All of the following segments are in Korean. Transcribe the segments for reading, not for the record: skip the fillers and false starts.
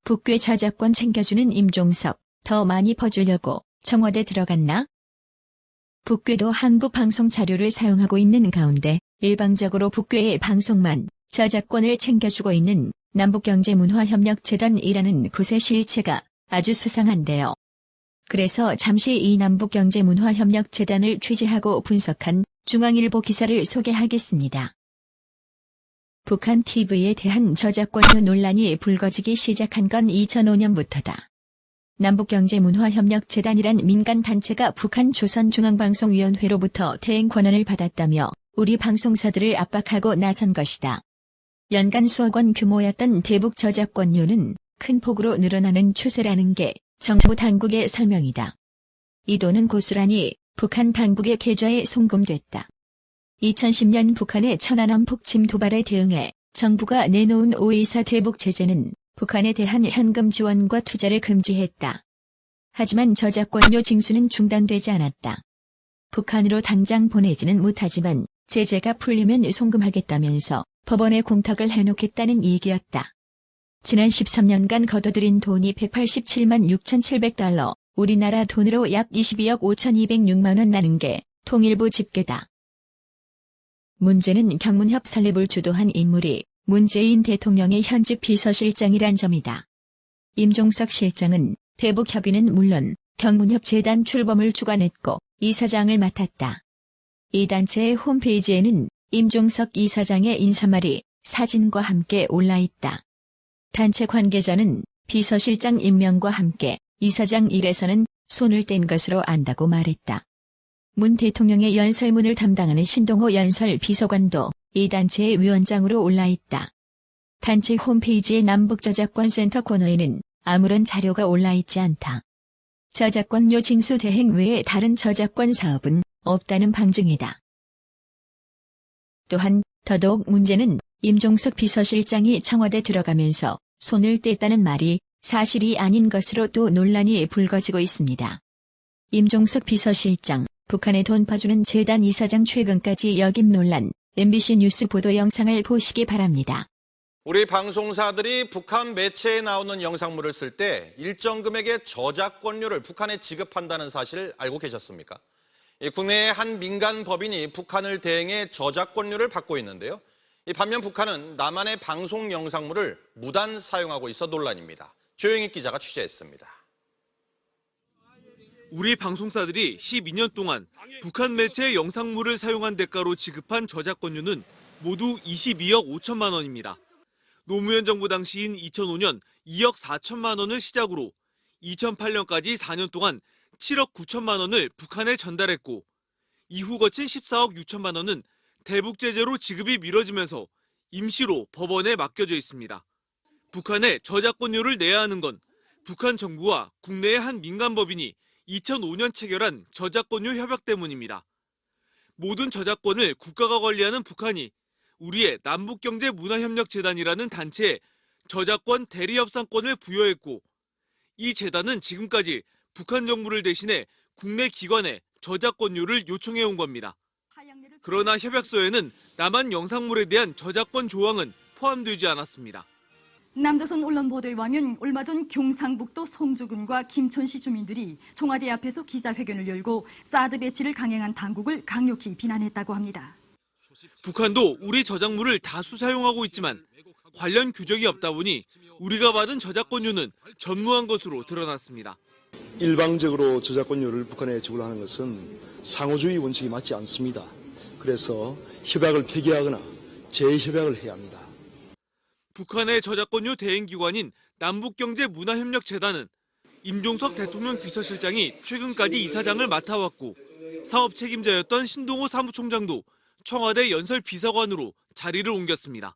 북괴 저작권 챙겨주는 임종석, 더 많이 퍼주려고 청와대 들어갔나? 북괴도 한국 방송 자료를 사용하고 있는 가운데 일방적으로 북괴의 방송만 저작권을 챙겨주고 있는 남북경제문화협력재단이라는 곳의 실체가 아주 수상한데요. 그래서 잠시 이 남북경제문화협력재단을 취재하고 분석한 중앙일보 기사를 소개하겠습니다. 북한 TV에 대한 저작권료 논란이 불거지기 시작한 건 2005년부터다. 남북경제문화협력재단이란 민간단체가 북한 조선중앙방송위원회로부터 대행 권한을 받았다며 우리 방송사들을 압박하고 나선 것이다. 연간 수억 원 규모였던 대북 저작권료는 큰 폭으로 늘어나는 추세라는 게 정부 당국의 설명이다. 이 돈은 고스란히 북한 당국의 계좌에 송금됐다. 2010년 북한의 천안함 폭침 도발에 대응해 정부가 내놓은 5.24 대북 제재는 북한에 대한 현금 지원과 투자를 금지했다. 하지만 저작권료 징수는 중단되지 않았다. 북한으로 당장 보내지는 못하지만 제재가 풀리면 송금하겠다면서 법원에 공탁을 해놓겠다는 얘기였다. 지난 13년간 거둬들인 돈이 187만 6,700달러, 우리나라 돈으로 약 22억 5,206만 원 나는 게 통일부 집계다. 문제는 경문협 설립을 주도한 인물이 문재인 대통령의 현직 비서실장이란 점이다. 임종석 실장은 대북협의는 물론 경문협 재단 출범을 주관했고 이사장을 맡았다. 이 단체의 홈페이지에는 임종석 이사장의 인사말이 사진과 함께 올라있다. 단체 관계자는 비서실장 임명과 함께 이사장 일에서는 손을 뗀 것으로 안다고 말했다. 문 대통령의 연설문을 담당하는 신동호 연설 비서관도 이 단체의 위원장으로 올라있다. 단체 홈페이지의 남북저작권센터 코너에는 아무런 자료가 올라있지 않다. 저작권료 징수 대행 외에 다른 저작권 사업은 없다는 방증이다. 또한 더더욱 문제는 임종석 비서실장이 청와대 들어가면서 손을 뗐다는 말이 사실이 아닌 것으로 또 논란이 불거지고 있습니다. 임종석 비서실장, 북한에 돈 퍼주는 재단 이사장 최근까지 역임 논란, MBC 뉴스 보도 영상을 보시기 바랍니다. 우리 방송사들이 북한 매체에 나오는 영상물을 쓸 때 일정 금액의 저작권료를 북한에 지급한다는 사실을 알고 계셨습니까? 국내의 한 민간 법인이 북한을 대행해 저작권료를 받고 있는데요. 반면 북한은 남한의 방송 영상물을 무단 사용하고 있어 논란입니다. 조영익 기자가 취재했습니다. 우리 방송사들이 12년 동안 북한 매체의 영상물을 사용한 대가로 지급한 저작권료는 모두 22억 5천만 원입니다. 노무현 정부 당시인 2005년 2억 4천만 원을 시작으로 2008년까지 4년 동안 7억 9천만 원을 북한에 전달했고 이후 거친 14억 6천만 원은 대북 제재로 지급이 미뤄지면서 임시로 법원에 맡겨져 있습니다. 북한에 저작권료를 내야 하는 건 북한 정부와 국내의 한 민간법인이 2005년 체결한 저작권료 협약 때문입니다. 모든 저작권을 국가가 관리하는 북한이 우리의 남북경제문화협력재단이라는 단체에 저작권 대리협상권을 부여했고 이 재단은 지금까지 북한 정부를 대신해 국내 기관에 저작권료를 요청해온 겁니다. 그러나 협약서에는 남한 영상물에 대한 저작권 조항은 포함되지 않았습니다. 남조선 언론 보도에 의하면 얼마 전 경상북도 송주군과 김천시 주민들이 청와대 앞에서 기자회견을 열고 사드 배치를 강행한 당국을 강력히 비난했다고 합니다. 북한도 우리 저작물을 다수 사용하고 있지만 관련 규정이 없다 보니 우리가 받은 저작권료는 전무한 것으로 드러났습니다. 일방적으로 저작권료를 북한에 지불하는 것은 상호주의 원칙이 맞지 않습니다. 그래서 협약을 폐기하거나 재협약을 해야 합니다. 북한의 저작권료 대행기관인 남북경제문화협력재단은 임종석 대통령 비서실장이 최근까지 이사장을 맡아왔고 사업 책임자였던 신동호 사무총장도 청와대 연설 비서관으로 자리를 옮겼습니다.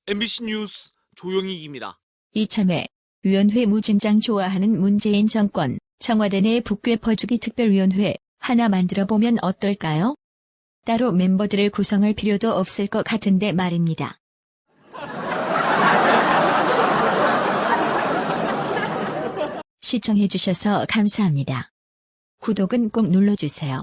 MBC 뉴스 조영익입니다. 이참에 위원회 무진장 좋아하는 문재인 정권, 청와대 내 북괴 퍼주기 특별위원회 하나 만들어보면 어떨까요? 따로 멤버들을 구성할 필요도 없을 것 같은데 말입니다. 시청해주셔서 감사합니다. 구독은 꼭 눌러주세요.